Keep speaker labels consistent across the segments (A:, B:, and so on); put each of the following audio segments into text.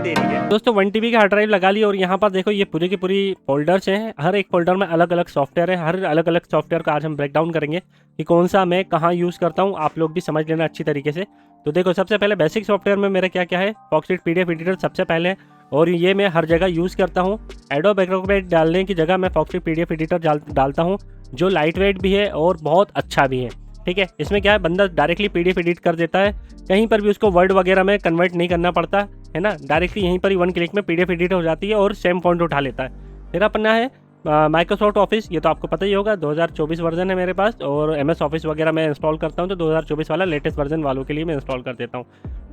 A: दोस्तों 1 TB की hard drive लगा ली और यहाँ पर देखो ये पूरी की पूरी फोल्डर्स हैं। हर एक फोल्डर में अलग अलग सॉफ्टवेयर है। हर अलग अलग सॉफ्टवेयर का आज हम ब्रेक डाउन करेंगे कि कौन सा मैं कहाँ यूज़ करता हूँ। आप लोग भी समझ लेना अच्छी तरीके से। तो देखो सबसे पहले बेसिक सॉफ्टवेयर में मेरा क्या क्या है, फॉक्सटेट PDF एडिटर सबसे पहले है और ये मैं हर जगह यूज़ करता हूँ। एडोब एक्रोबैट डालने की जगह मैं फॉक्सटेट PDF एडिटर डालता हूँ, जो लाइट वेट भी है और बहुत अच्छा भी है। ठीक है, इसमें क्या है, बंदा डायरेक्टली PDF एडिट कर देता है, कहीं पर भी उसको वर्ड वगैरह में कन्वर्ट नहीं करना पड़ता है ना। डायरेक्टली यहीं पर ही 1 क्लिक में PDF एडिट हो जाती है और सेम फॉन्ट उठा लेता है। फिर अपना है माइक्रोसॉफ्ट ऑफिस, ये तो आपको पता ही होगा, 2024 वर्जन है मेरे पास। और MS ऑफिस वगैरह मैं इंस्टॉल करता हूँ तो 2024 वाला लेटेस्ट वर्जन वालों के लिए मैं इंस्टॉल कर देता हूँ।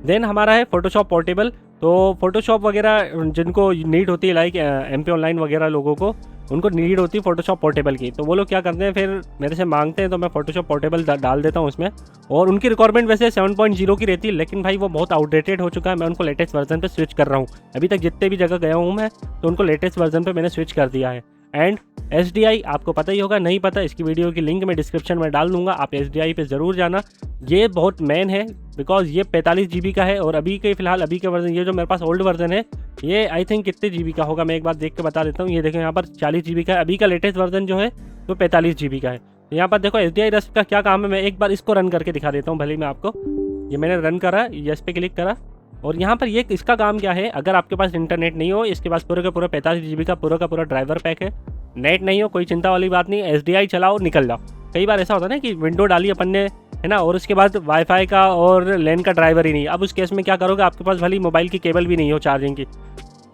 A: देन हमारा है फोटोशॉप पोर्टेबल। तो फोटोशॉप वगैरह जिनको नीड होती है, लाइक MP ऑनलाइन वगैरह लोगों को, उनको नीड होती है फोटोशॉप पोर्टेबल की, तो वो लोग क्या करते हैं, फिर मेरे से मांगते हैं तो मैं फोटोशॉप पोर्टेबल डाल देता हूँ उसमें। और उनकी रिक्वायरमेंट वैसे 7.0 की रहती है, लेकिन भाई वो बहुत आउटडेटेड हो चुका है। मैं उनको लेटेस्ट वर्जन पे स्विच कर रहा हूँ। अभी तक जितने भी जगह गया हूँ मैं, तो उनको लेटेस्ट वर्जन पे मैंने स्विच कर दिया है। एंड SDI आपको पता ही होगा, नहीं पता इसकी वीडियो की लिंक मैं डिस्क्रिप्शन में डाल दूंगा, आप SDI पे ज़रूर जाना। ये बहुत मेन है बिकॉज ये 45 GB का है और अभी के फिलहाल अभी के वर्जन, ये जो मेरे पास ओल्ड वर्जन है, ये आई थिंक कितने GB का होगा, मैं एक बार देख के बता देता हूँ। ये देखो यहाँ पर 40 GB का है, अभी का लेटेस्ट वर्जन जो है वो 45 GB का है। तो यहाँ पर देखो SDI रस्ट का क्या काम है, मैं एक बार इसको रन करके दिखा देता हूँ भले मैं आपको। ये मैंने रन करा, यस पे क्लिक करा और यहाँ पर ये इसका काम क्या है, अगर आपके पास इंटरनेट नहीं हो, इसके पास पूरे का पूरा 45 GB का पूरा ड्राइवर पैक है। नेट नहीं हो कोई चिंता वाली बात नहीं, SDI चलाओ निकल जाओ। कई बार ऐसा होता है ना कि विंडो डाली अपन ने, है ना, और उसके बाद वाईफाई का और लैन का ड्राइवर ही नहीं। अब उस केस में क्या करोगे, आपके पास भले मोबाइल की केबल भी नहीं हो चार्जिंग की,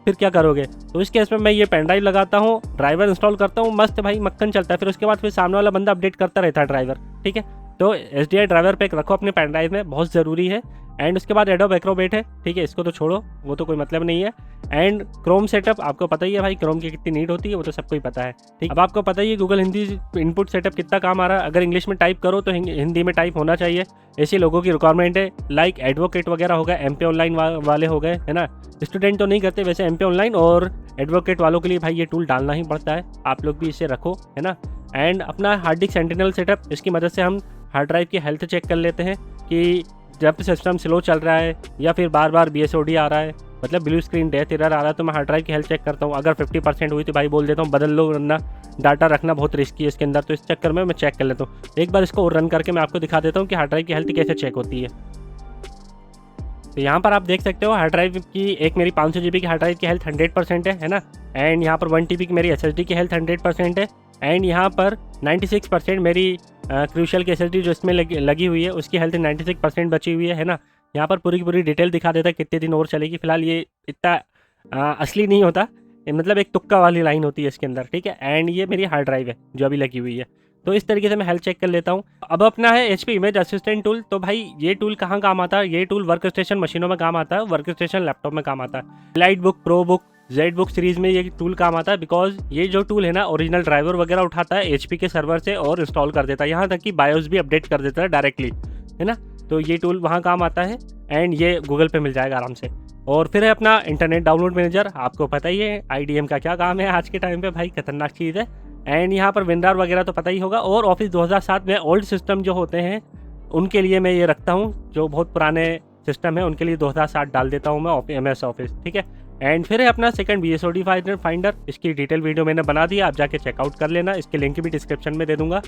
A: फिर क्या करोगे। तो इस केस में मैं ये पेन ड्राइव लगाता हूँ, ड्राइवर इंस्टॉल करता हूँ, मस्त भाई मक्खन चलता है। फिर उसके बाद फिर सामने वाला बंदा अपडेट करता रहता है ड्राइवर। ठीक है, तो SDI ड्राइवर पैक रखो अपने पेन ड्राइव में, बहुत ज़रूरी है। एंड उसके बाद एडोब एक्रोबैट है, ठीक है, इसको तो छोड़ो, वो तो कोई मतलब नहीं है। एंड क्रोम सेटअप आपको पता ही है भाई, क्रोम की कितनी नीड होती है वो तो सबको ही पता है। ठीक, अब आपको पता ही है गूगल हिंदी इनपुट सेटअप कितना काम आ रहा है। अगर इंग्लिश में टाइप करो तो हिंदी में टाइप होना चाहिए, ऐसे लोगों की रिक्वायरमेंट है। लाइक एडवोकेट वगैरह हो गए, MP ऑनलाइन वाले हो गए, है ना। स्टूडेंट तो नहीं करते वैसे MP ऑनलाइन, और एडवोकेट वालों के लिए भाई ये टूल डालना ही पड़ता है। आप लोग भी इसे रखो, है ना। एंड अपना हार्ड डिस्क सेंटिनल सेटअप, इसकी मदद से हम हार्ड ड्राइव की हेल्थ चेक कर लेते हैं कि जब सिस्टम स्लो चल रहा है या फिर बार बार BSOD आ रहा है, मतलब ब्लू स्क्रीन डेथ एरर आ रहा है, तो मैं हार्ड ड्राइव की हेल्थ चेक करता हूँ। अगर 50% हुई तो भाई बोल देता हूँ बदल लो, वरना डाटा रखना बहुत रिस्की है इसके अंदर। तो इस चक्कर में मैं चेक कर लेता हूँ। एक बार इसको रन करके मैं आपको दिखा देता हूँ कि हार्ड ड्राइव की हेल्थ कैसे चेक होती है। तो यहाँ पर आप देख सकते हो हार्ड ड्राइव की, एक मेरी 500 GB की हार्ड ड्राइव की हेल्थ 100% है ना। एंड यहाँ पर 1 TB की मेरी SSD की हेल्थ 100% है। एंड यहाँ पर 96% मेरी क्रूशियल की SSD जो इसमें लगी हुई है उसकी हेल्थ 96% बची हुई है ना। यहाँ पर पूरी की पूरी डिटेल दिखा देता है कितने दिन और चलेगी। फिलहाल ये इतना असली नहीं होता, मतलब एक तुक्का वाली लाइन होती है इसके अंदर। ठीक है, एंड ये मेरी हार्ड ड्राइव है जो अभी लगी हुई है। तो इस तरीके से मैं हेल्थ चेक कर लेता हूँ। अब अपना है HP इमेज असिस्टेंट टूल। तो भाई ये टूल कहाँ काम आता है, ये टूल वर्क स्टेशन मशीनों में काम आता है, वर्क स्टेशन लैपटॉप में काम आता है। Light book, pro book, Z book series में ये टूल काम आता है, बिकॉज ये जो टूल है ना ओरिजिनल ड्राइवर वगैरह उठाता है HP के सर्वर से और इंस्टॉल कर देता है, यहाँ तक कि बायोस भी अपडेट कर देता है डायरेक्टली, है ना। तो ये टूल वहाँ काम आता है एंड ये गूगल पे मिल जाएगा आराम से। और फिर है अपना इंटरनेट डाउनलोड मैनेजर, आपको पता ही है IDM का क्या काम है आज के टाइम पे, भाई खतरनाक चीज़ है। एंड यहाँ पर विंडार वगैरह तो पता ही होगा। और ऑफिस 2007 में ओल्ड सिस्टम जो होते हैं उनके लिए मैं ये रखता हूँ, जो बहुत पुराने सिस्टम है उनके लिए 2007 डाल देता हूँ मैं MS ऑफिस। ठीक है, एंड फिर है अपना सेकंड BSOD फाइंडर, इसकी डिटेल वीडियो मैंने बना दी, आप जाके चेकआउट कर लेना, इसके लिंक भी डिस्क्रिप्शन में दे दूंगा।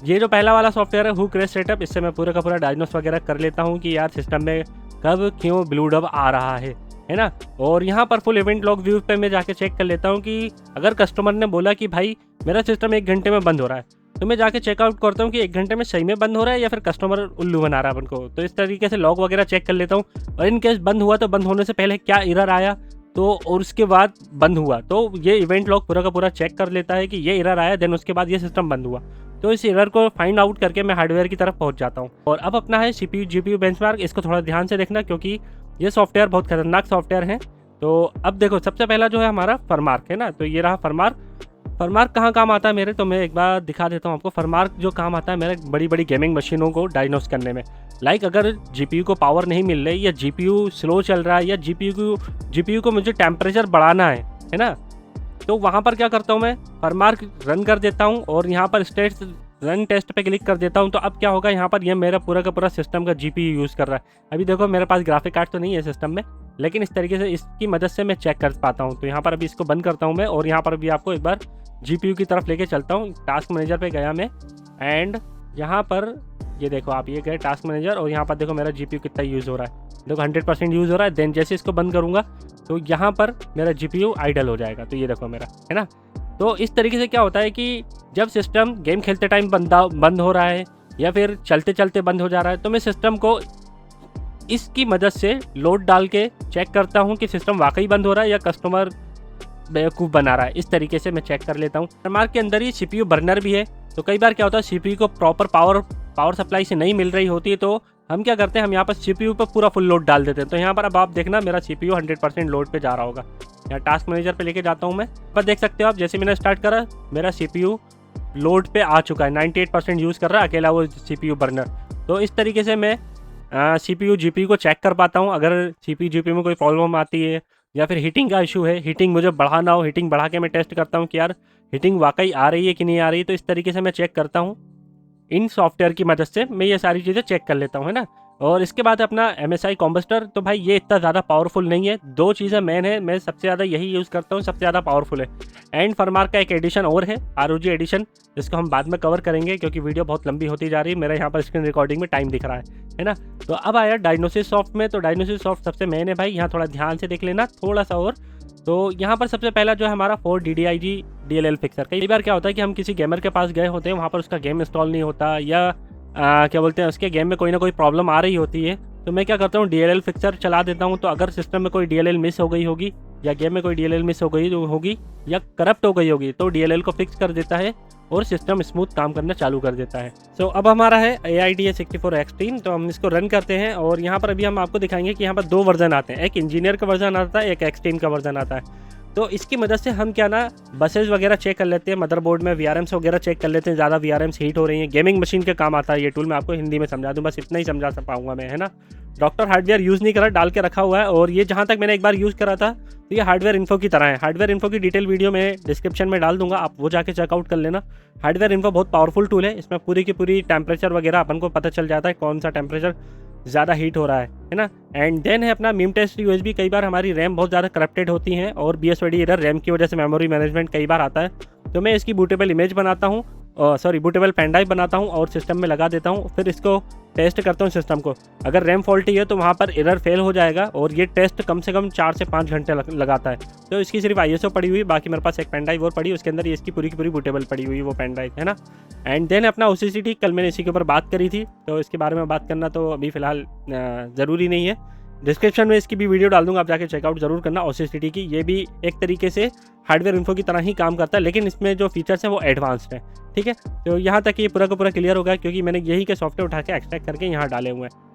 A: ये जो पहला वाला सॉफ्टवेयर है हु क्रैश सेटअप, इससे मैं पूरा का पूरा डायग्नोस वगैरह कर लेता हूँ कि यार सिस्टम में कब क्यों ब्लू डब आ रहा है ना। और यहाँ पर फुल इवेंट लॉग व्यू पे मैं जाके चेक कर लेता हूँ कि अगर कस्टमर ने बोला कि भाई मेरा सिस्टम 1 घंटे में बंद हो रहा है, तो मैं जाके चेकआउट करता हूँ कि 1 घंटे में सही में बंद हो रहा है या फिर कस्टमर उल्लू बना रहा है अपन को। तो इस तरीके से लॉग वगैरह चेक कर लेता हूँ। और इन केस बंद हुआ तो बंद होने से पहले क्या एरर आया, तो और उसके बाद बंद हुआ, तो ये इवेंट लॉग पूरा का पूरा चेक कर लेता है कि ये एरर आया, देन उसके बाद ये सिस्टम बंद हुआ। तो इस एरर को फाइंड आउट करके मैं हार्डवेयर की तरफ पहुंच जाता हूं। और अब अपना है CPU GPU बेंचमार्क, इसको थोड़ा ध्यान से देखना क्योंकि ये सॉफ्टवेयर बहुत खतरनाक सॉफ्टवेयर है। तो अब देखो सबसे पहला जो है हमारा फरमार्क है ना, तो ये रहा फरमार्क कहाँ काम आता है मेरे, तो मैं एक बार दिखा देता हूँ आपको। फरमार्क जो काम आता है मेरे बड़ी बड़ी गेमिंग मशीनों को डायग्नोस करने में। लाइक अगर GPU को पावर नहीं मिल रही या GPU स्लो चल रहा है या GPU को मुझे टेम्परेचर बढ़ाना है ना, तो वहाँ पर क्या करता हूँ मैं, फरमार्क रन कर देता हूँ और यहाँ पर स्टेट्स रन टेस्ट पे क्लिक कर देता हूँ तो अब क्या होगा, यहाँ पर ये मेरा पूरा का पूरा सिस्टम का जीपीयू यूज़ कर रहा है। अभी देखो मेरे पास ग्राफिक कार्ड तो नहीं है सिस्टम में, लेकिन इस तरीके से इसकी मदद से मैं चेक कर पाता हूँ। तो यहाँ पर अभी इसको बंद करता हूँ मैं, और यहाँ पर भी आपको एक बार जीपीयू की तरफ लेके चलता हूँ। टास्क मैनेजर पे गया मैं, एंड यहाँ पर ये देखो आप, ये गए टास्क मैनेजर, और यहाँ पर देखो मेरा जीपीयू कितना यूज़ हो रहा है। देखो 100% यूज़ हो रहा है। देन जैसे इसको बंद करूँगा तो यहाँ पर मेरा जीपीयू आइडल हो जाएगा। तो ये देखो मेरा, है ना। तो इस तरीके से क्या होता है कि जब सिस्टम गेम खेलते टाइम बंद हो रहा है या फिर चलते चलते बंद हो जा रहा है, तो मैं सिस्टम को इसकी मदद से लोड डाल के चेक करता हूँ कि सिस्टम वाकई बंद हो रहा है या कस्टमर बेवकूफ़ बना रहा है। इस तरीके से मैं चेक कर लेता हूँ। मार्क के अंदर ही सीपीयू बर्नर भी है, तो कई बार क्या होता है सीपीयू को प्रॉपर पावर सप्लाई से नहीं मिल रही होती है, तो हम क्या करते हैं, हम यहाँ पर सीपीयू पर पूरा फुल लोड डाल देते हैं। तो यहाँ पर अब आप देखना मेरा सीपीयू 100% लोड पे जा रहा होगा। यहाँ टास्क मैनेजर पे लेके जाता हूँ मैं, पर देख सकते हो आप, जैसे मैंने स्टार्ट करा मेरा सीपीयू लोड पे आ चुका है। 98% यूज़ कर रहा है अकेला वो सीपीयू बर्नर। तो इस तरीके से मैं सीपीयू जीपीयू को चेक कर पाता हूँ। अगर सीपीयू जीपीयू में कोई प्रॉब्लम आती है या फिर हीटिंग का इशू है, हीटिंग मुझे बढ़ाना हो, हीटिंग बढ़ा के मैं टेस्ट करता हूँ कि यार हीटिंग वाकई आ रही है कि नहीं आ रही। तो इस तरीके से मैं चेक करता हूँ, इन सॉफ्टवेयर की मदद से मैं ये सारी चीज़ें चेक कर लेता हूँ, है ना। और इसके बाद अपना MSI कॉम्बस्टर, तो भाई ये इतना ज़्यादा पावरफुल नहीं है। दो चीज़ें मेन है, मैं सबसे ज़्यादा यही यूज़ करता हूँ, सबसे ज़्यादा पावरफुल है। एंड फरमार्क का एक एडिशन और है, ROG एडिशन, जिसको हम बाद में कवर करेंगे क्योंकि वीडियो बहुत लंबी होती जा रही है। मेरा यहाँ पर स्क्रीन रिकॉर्डिंग में टाइम दिख रहा है ना। तो अब आया डायग्नोसिस सॉफ्ट में। तो डायग्नोसिस सॉफ्ट सबसे मेन है भाई, यहाँ थोड़ा ध्यान से देख लेना थोड़ा सा और। तो यहाँ पर सबसे पहला जो है हमारा 4DDIG DLL फिक्सर। कई बार क्या होता है कि हम किसी गेमर के पास गए होते हैं, वहाँ पर उसका गेम इंस्टॉल नहीं होता, या क्या बोलते हैं उसके गेम में कोई ना कोई प्रॉब्लम आ रही होती है। तो मैं क्या करता हूँ, DLL फिक्सर चला देता हूँ। तो अगर सिस्टम में कोई DLL मिस हो गई होगी या गेम में कोई DLL मिस हो गई होगी या करप्ट हो गई होगी, तो DLL को फिक्स कर देता है और सिस्टम स्मूथ काम करना चालू कर देता है। सो अब हमारा है AIDA 64 Extreme। तो हम इसको रन करते हैं, और यहाँ पर अभी हम आपको दिखाएंगे कि यहाँ पर दो वर्जन आते हैं, एक इंजीनियर का वर्जन आता है, एक एक्सट्रीम का वर्जन आता है। तो इसकी मदद से हम क्या ना बसेस वगैरह चेक कर लेते हैं, मदरबोर्ड में VRMs वगैरह चेक कर लेते हैं, ज़्यादा VRMs हीट हो रही हैं। गेमिंग मशीन के काम आता है ये टूल, मैं आपको हिंदी में समझा दूँ, बस इतना ही समझा पाऊंगा मैं, है ना। डॉक्टर हार्डवेयर यूज़ नहीं करा, डाल के रखा हुआ है। और ये जहाँ तक मैंने एक बार यूज़ करा था, तो ये हार्डवेयर इन्फो की तरह है। हार्डवेयर इन्फो की डिटेल वीडियो मैं डिस्क्रिप्शन में डाल दूंगा, आप वो जाके चेकआउट कर लेना। हार्डवेयर इन्फो बहुत पावरफुल टूल है, इसमें पूरी की पूरी टेम्परेचर वगैरह अपन को पता चल जाता है, कौन सा टेम्परेचर ज़्यादा हीट हो रहा है ना। एंड देन है अपना मीम टेस्ट USB। कई बार हमारी रैम बहुत ज़्यादा करप्टेड होती हैं और BSOD एरर रैम की वजह से मेमोरी मैनेजमेंट कई बार आता है। तो मैं इसकी बूटेबल इमेज बनाता हूँ, बूटेबल पेन ड्राइव बनाता हूँ और सिस्टम में लगा देता हूँ। फिर इसको टेस्ट करता हूँ सिस्टम को। अगर रैम फॉल्टी है तो वहाँ पर एरर फेल हो जाएगा, और ये टेस्ट कम से कम 4 से 5 घंटे लगाता है। तो इसकी सिर्फ ISO पड़ी हुई, बाकी मेरे पास एक पेन ड्राइव और पड़ी, उसके अंदर इसकी पूरी की पूरी बूटेबल पड़ी हुई वो पेन ड्राइव, है ना। एंड देन अपना OCCT, कल मैंने इसी के ऊपर बात करी थी, तो इसके बारे में बात करना तो अभी फ़िलहाल ज़रूरी नहीं है। डिस्क्रिप्शन में इसकी भी वीडियो डाल दूंगा, आप जाके चेकआउट जरूर करना। OCCT की ये भी एक तरीके से हार्डवेयर इन्फो की तरह ही काम करता है, लेकिन इसमें जो फीचर्स हैं वो एडवांस्ड है, ठीक है। तो यहाँ तक ये पूरा का पूरा क्लियर होगा, क्योंकि मैंने यही के सॉफ्टवेयर उठा के एक्सट्रैक्ट करके यहाँ डाले हुए हैं।